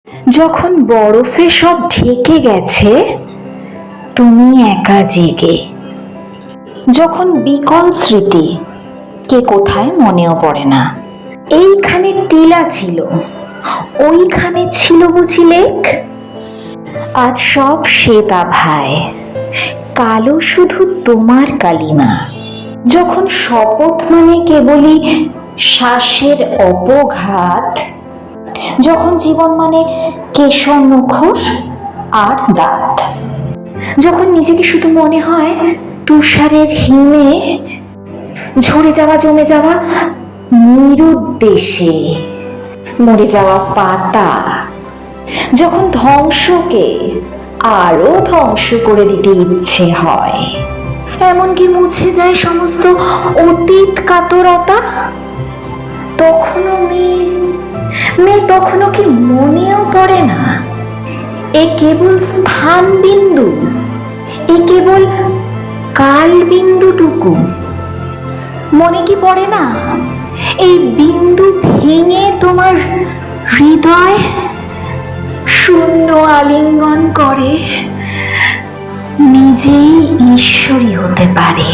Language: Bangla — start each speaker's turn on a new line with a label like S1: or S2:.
S1: যখন বরফে সব ঢেকে গেছে, তুমি একা জেগে। যখন বিকল স্মৃতি, কে কোথায় মনেও পড়ে না। এইখানে টিলা ছিল, ওইখানে ছিল বুঝি লেক। আজ সব শ্বেত আভায়, কালো শুধু তোমার কালিমা। যখন শপথ মানে কেবলই শ্বাসের অপঘাত, যখন জীবন মানে কেশর মুখোশ আর দাঁত, যখন নিজেকে শুধু মনে হয় তুষারের হিমে, ঝরে যাওয়া জমে যাওয়া নিরুদ্দেশে মরে যাওয়া পাতা, যখন ধ্বংসকে আরো ধ্বংস করে দিতে ইচ্ছে হয়, এমনকি মুছে যায় সমস্ত অতীত কাতরতা, তখনও মেয়ে তখনও কি মনেও পড়ে না? এ কেবল স্থান বিন্দু, এ কেবল কাল বিন্দুটুকু। মনে কি পড়ে না এই বিন্দু ভেঙে তোমার হৃদয় শূন্য আলিঙ্গন করে নিজেই ঈশ্বরী হতে পারে।